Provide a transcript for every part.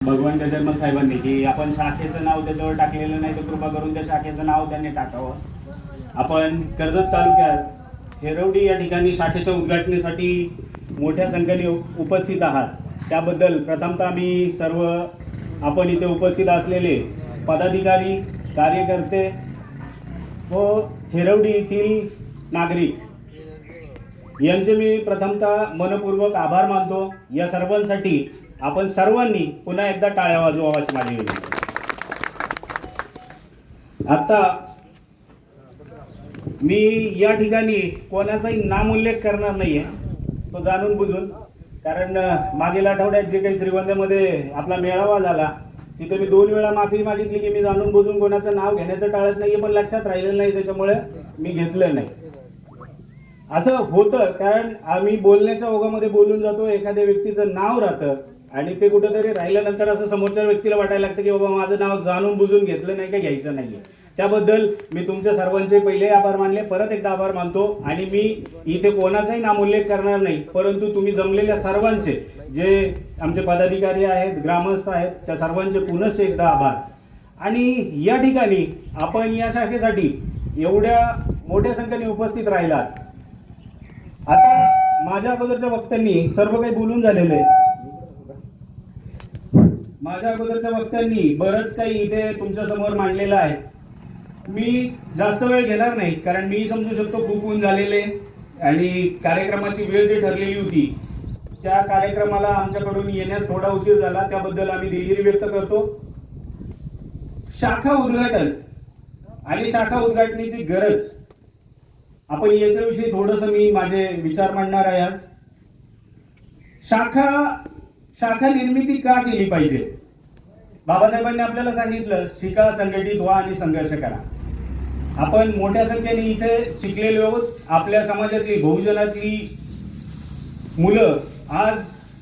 भगवान गजरमल साहेबांनी की आपण शाखेचं नाव त्याच्यावर टाकलेलं नाही, तर कृपा करून त्या शाखेचं नाव त्यांनी टाकावं. आपण कर्जत तालुक्यात हेरवडी या ठिकाणी शाखेच्या उद्घाटनेसाठी मोठ्या संख्येने उपस्थित आहात, त्याबद्दल प्रथमतः मी सर्व आपण इथे उपस्थित असलेले पदाधिकारी, कार्यकर्ते व हेरवडी येथील नागरिक यांचे मी प्रथमतः मनपूर्वक आभार मानतो. या सर्वांसाठी आपण सर्वांनी पुन्हा एकदा टाळ्या वाजवाव्या अशी माझी विनंती. आता मी या ठिकाणी कोणाचाही नामोल्लेख करणार नाहीये, तो जाणून बुजून, कारण मागील आठवड्यात जे काही श्रीगोंद्यामध्ये आपला मेळावा झाला तिथे मी 2 वेळा माफी मागितली की मी जाणून बुजून कोणाचं नाव घेण्याचं टाळत नाहीये, पण लक्षात राहिलेलं नाही, त्याच्यामुळे मी घेतलं नाही. असं होतं कारण आम्ही बोलण्याच्या ओघामध्ये बोलून जातो, एखाद्या व्यक्तीचं नाव राहतं आणि ते कुठेतरी राहिल्यानंतर असं समोरच्या व्यक्तीला वाटायला लागतं की बाबा माझं नाव जाणून बुजून घेतलं नाही का घ्यायचं नाहीये. त्याबद्दल मी तुमच्या सर्वांचे पहिले आभार मानले, परत एकदा आभार मानतो. आणि मी इथे कोणाचाही नामोल्लेख करणार नाही, परंतु तुम्ही जमलेल्या सर्वांचे, जे आमचे पदाधिकारी आहेत, ग्रामस्थ आहेत, त्या सर्वांचे पुनश्च एकदा आभार. आणि या ठिकाणी आपण या शाखेसाठी एवढ्या मोठ्या संख्येने उपस्थित राहिलात. आता माझ्या अगोदरच्या वक्त्यांनी सर्व काही बोलून झालेलं आहे. माझ्या अगोदरच्या वक्त्यांनी बरंच काही इथे तुमच्या समोर मांडलेलं आहे. मी जास्त वेळ घेणार नाही, कारण मी समजू शकतो खूप ऊन झालेले आणि कार्यक्रमाची वेळ जी ठरलेली होती त्या कार्यक्रमाला आमच्याकडून येण्यास थोडा उशीर झाला, त्याबद्दल आम्ही दिलगिरी व्यक्त करतो. शाखा उद्घाटन आणि शाखा उद्घाटनाची गरज, आपण याच्याविषयी थोडंसं मी माझे विचार मांडणार आहे आज. शाखा निर्मिती का केली पाहिजे? बाबासाहेबांनी आपल्याला सांगितलं, शिका, संघटित व्हा आणि संघर्ष करा. आपण मोठ्या संख्येने इथे शिकलेलो आहोत. आपल्या समाजातली, बहुजनातली मुलं आज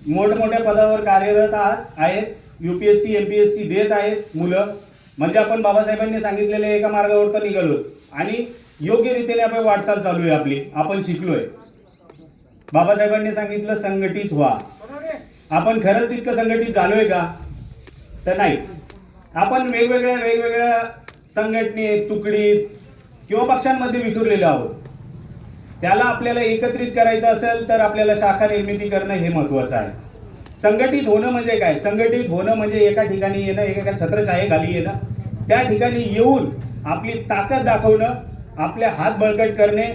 मोठमोठ्या पदावर कार्यरत आहेत. UPSC MPSC देत आहेत मुलं. म्हणजे आपण बाबासाहेबांनी सांगितलेल्या एका मार्गावर तर निघालो आणि योग्य रीतीने आपण वाटचाल चालू आहे आपली. आपण शिकलोय. बाबासाहेबांनी सांगितलं संघटित व्हा. आपण खरंच तितकं संघटित झालोय का? तर नाही. आपण वेगवेगळ्या संघटनेत, तुकडीत किंवा पक्षांमध्ये विखुरलेलो आहोत. त्याला आपल्याला एकत्रित करायचं असेल तर आपल्याला शाखा निर्मिती करणं हे महत्वाचं आहे. संघटित होणं म्हणजे काय? संघटित होणं म्हणजे एका ठिकाणी येणं, एका छत्रछायेखाली येणं, त्या ठिकाणी येऊन आपली ताकद दाखवणं, आपले हात बळकट करणे,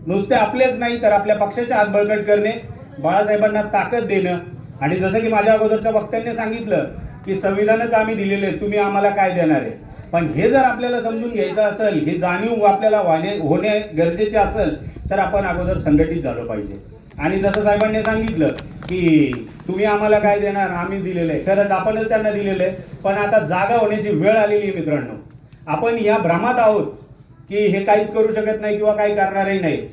नुसते आपलेच नाही तर आपल्या पक्षाचे हात बळकट करणे, बाळासाहेबांना ताकद देणं. आणि जसं की माझ्या अगोदरच्या वक्त्यांनी सांगितलं की संविधानच आम्ही दिलेले, तुम्ही आम्हाला काय देणार आहे. पण हे जर आपल्याला समजून घ्यायचं असेल, हे जाणीव आपल्याला होणे गरजेचे असेल तर आपण अगोदर संघटित झालो पाहिजे. आणि जसं साहेबांनी सांगितलं की तुम्ही आम्हाला काय देणार, आम्ही दिलेलं आहे. खरंच आपणच त्यांना दिलेलं आहे, पण आता जागा होण्याची वेळ आलेली आहे मित्रांनो. आपण या भ्रमात आहोत की हे काहीच करू शकत नाही किंवा काही करणारही नाही.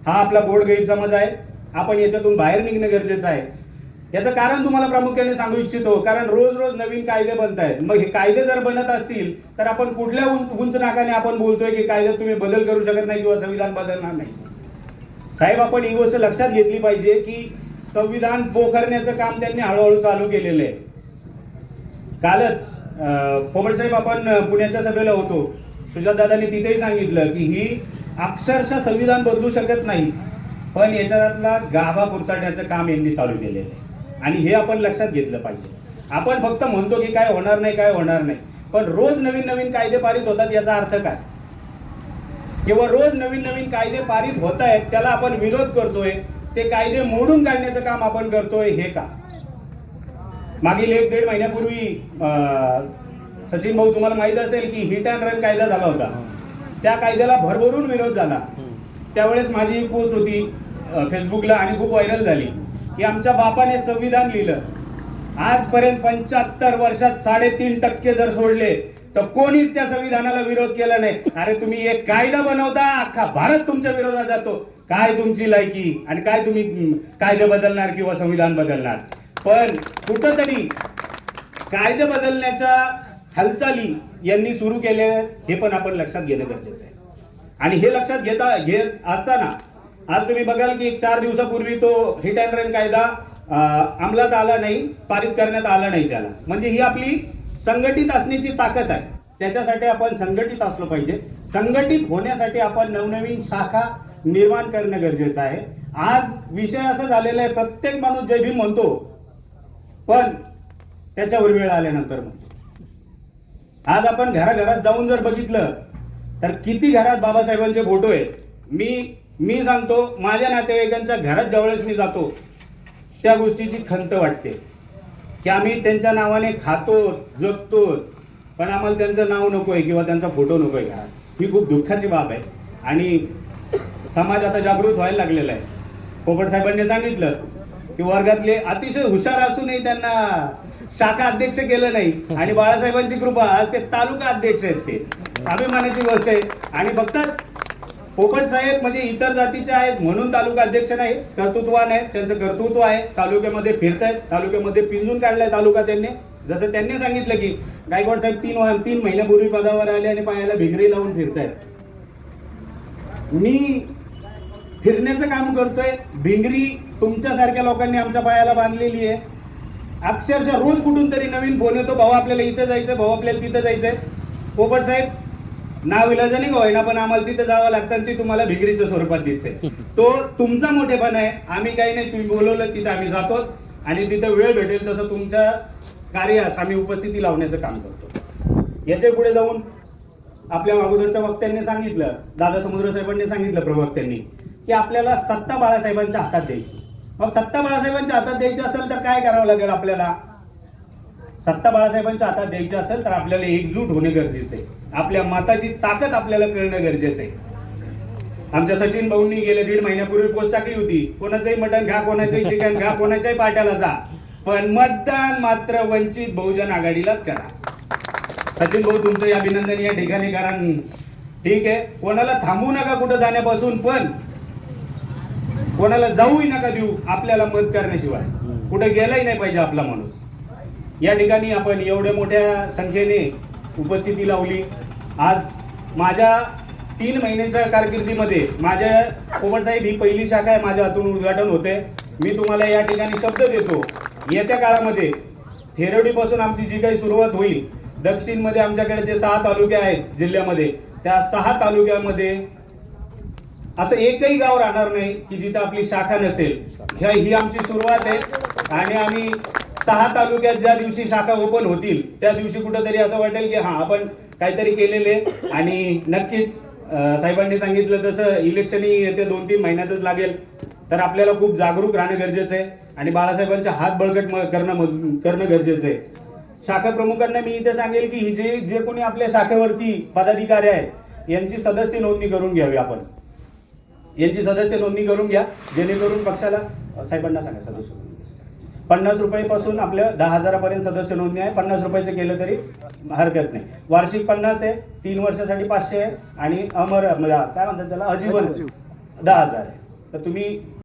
हा आपला गोड गैरसमज आहे. आपण याच्यातून बाहेर निघणं गरजेचं आहे. याचं कारण तुम्हाला प्रामुख्याने सांगू इच्छितो, कारण रोज रोज नवीन कायदे बनत आहेत. मग हे कायदे जर बनत असतील तर आपण कुठल्या उंच नाकाने आपण बोलतोय की कायद्यात तुम्ही बदल करू शकत नाही किंवा संविधान बदलणार नाही. साहेब, आपण ही गोष्ट लक्षात घेतली पाहिजे की संविधान पोखरण्याचं काम त्यांनी हळूहळू चालू केलेलं आहे. कालच पोपटसाहेब आपण पुण्याच्या सभेला होतो, सुजातदादांनी तिथेही सांगितलं की ही अक्षरशः संविधान बदलू शकत नाही, पण याच्यातला गाभा कुरतडण्याचं काम यांनी चालू केलेलं आहे. आणि हे आपण लक्षात घेतलं पाहिजे. आपण फक्त म्हणतो की काय होणार नाही, पण रोज नवीन कायदे पारित होतात याचा अर्थ काय? किंवा रोज नवीन कायदे पारित होत आहेत त्याला आपण विरोध करतोय, ते कायदे मोडून काढण्याचं काम आपण करतोय, हे का? मागील 1-1.5 महिन्यापूर्वी सचिन भाऊ, तुम्हाला माहित असेल की हिट अँड रन कायदा झाला होता. त्या कायद्याला भरभरून विरोध झाला. त्यावेळेस माझी एक पोस्ट होती फेसबुकला आणि खूप व्हायरल झाली की आमच्या बापाने संविधान लिहिलं, आजपर्यंत 75 वर्षात 3.5% जर सोडले तर कोणीच त्या संविधानाला विरोध केला नाही. अरे तुम्ही एक कायदा बनवता, अख्खा भारत तुमच्या विरोधात जातो. काय तुमची लायकी आणि काय तुम्ही कायदे बदलणार किंवा संविधान बदलणार? पण कुठंतरी कायदे बदलण्याच्या हालचाली यांनी सुरू केले, हे पण आपण लक्षात घेणं गरजेचं आहे. आणि हे लक्षात घेत असताना आज तुम्ही बघाल की 4 दिवसापूर्वी तो हिट अँड रन कायदा अंमलात आला नाही, पारित करण्यात आला नाही त्याला. म्हणजे ही आपली संघटित असण्याची ताकद आहे. त्याच्यासाठी आपण संघटित असलो पाहिजे. संघटित होण्यासाठी आपण नवनवीन शाखा निर्माण करणं गरजेचं आहे. आज विषय असा झालेला आहे, प्रत्येक माणूस जय भीम म्हणतो, पण त्याच्यावर वेळ आल्यानंतर म्हणतो. आज आपण घराघरात जाऊन जर बघितलं तर किती घरात बाबासाहेबांचे फोटो आहेत. मी सांगतो, माझ्या नातेवाईकांच्या घरात ज्यावेळेस मी जातो त्या गोष्टीची खंत वाटते की आम्ही त्यांच्या नावाने खातो, जगतो, पण आम्हाला त्यांचं नाव नको आहे किंवा त्यांचा फोटो नको आहे घरात. ही खूप दुःखाची बाब आहे आणि समाज आता जागृत व्हायला लागलेला आहे. पोपट साहेबांनी सांगितलं की वर्गातले अतिशय हुशार असूनही त्यांना शाखा अध्यक्ष केलं नाही आणि बाळासाहेबांची कृपा आज ते तालुका अध्यक्ष आहेत. ते अभिमानाची गोष्ट आहे. आणि फक्तच पोपट साहेब म्हणजे इतर जातीचे आहेत म्हणून तालुका अध्यक्ष नाही, कर्तृत्वान आहेत, त्यांचं कर्तृत्व आहे, तालुक्यामध्ये फिरतायत, तालुक्यामध्ये पिंजून काढलाय तालुका त्यांनी. जसं त्यांनी सांगितलं की गायकवाड साहेब 3 महिन्यापूर्वी पदावर आले आणि पायाला भिगरी लावून फिरतायत. मी फिरण्याचं काम करतोय, भिंगरी तुमच्यासारख्या लोकांनी आमच्या पायाला बांधलेली आहे. अक्षरशः रोज कुठून तरी नवीन फोन येतो, भाऊ आपल्याला इथं जायचंय, भाऊ आपल्याला तिथं जायचंय. पोपट साहेब नाव इलाजाने होईना पण आम्हाला तिथं जावं लागतं आणि ती तुम्हाला भिगरीच्या स्वरूपात दिसते. तो तुमचा मोठेपणा आहे. आम्ही काही नाही, तुम्ही बोलवलं तिथं आम्ही जातो आणि तिथं वेळ भेटेल तसं तुमच्या कार्यास आम्ही उपस्थिती लावण्याचं काम करतो. याच्या पुढे जाऊन आपल्या अगोदरच्या वक्त्यांनी सांगितलं, दादा समुद्र साहेबांनी सांगितलं, प्रवक्त्यांनी, की आपल्याला सत्ता बाळासाहेबांच्या हातात द्यायची. मग सत्ता बाळासाहेबांच्या हातात द्यायची असेल तर काय करावं लागेल आपल्याला? सत्ता बाळासाहेबांच्या हातात द्यायची असेल तर आपल्याला एकजूट होणे गरजेचं आहे. आपल्या मताची ताकद आपल्याला कळणं गरजेचं आहे. आमच्या सचिन भाऊंनी गेल्या 1.5 महिन्यापूर्वी पोस्ट टाकली होती, कोणाचंही मटण खा, कोणाचंही चिकन खा, कोणाच्याही पाट्याला जा, पण मतदान मात्र वंचित बहुजन आघाडीलाच करा. सचिन भाऊ तुमचं अभिनंदन या ठिकाणी, कारण ठीक आहे, कोणाला थांबवू नका कुठं जाण्यापासून, पण कोणाला जाऊही नका देऊ आपल्याला मत करण्याशिवाय. कुठे गेलाही नाही पाहिजे आपला माणूस. या ठिकाणी आपण एवढ्या मोठ्या संख्येने उपस्थिती लावली. आज माझ्या 3 महिन्याच्या कारकिर्दीमध्ये माझ्या पोपट साहेब ही पहिली शाखा आहे, माझ्या हातून उद्घाटन होते. मी तुम्हाला या ठिकाणी शब्द देतो, येत्या काळामध्ये थेरवडीपासून आमची जी काही सुरुवात होईल, दक्षिणमध्ये आमच्याकडे जे 6 तालुके आहेत जिल्ह्यामध्ये, त्या 6 तालुक्यामध्ये असं एकही गाव राहणार नाही की जिथं आपली शाखा नसेल. ही आमची सुरुवात आहे आणि आम्ही 6 तालुक्यात ज्या दिवशी शाखा ओपन होतील त्या दिवशी कुठंतरी असं वाटेल की हां आपण काहीतरी केलेले. आणि नक्कीच साहेबांनी सांगितलं तसं इलेक्शनही येत्या 2-3 महिन्यातच लागेल, तर आपल्याला खूप जागरूक राहणं गरजेचं आहे आणि बाळासाहेबांचे हात बळकट करणं गरजेचं आहे. शाखा प्रमुखांना मी इथे सांगेल की जे कोणी आपल्या शाखेवरती पदाधिकारी आहेत यांची सदस्य नोंदणी करून घ्यावी. आपण यांची सदस्य नोंदणी करून घ्या, जेणेकरून पक्षाला, साहेबांना सांगा सदस्य 50 रुपयापासून आपल्या 10,000 सदस्य नोंदणी आहे. 50 रुपयाचं केलं तरी हरकत नाही. वार्षिक 50 आहे, 3 वर्षासाठी 500 आहे आणि अमर काय म्हणतात त्याला, आजीवन 10,000 आहे. तर तुम्ही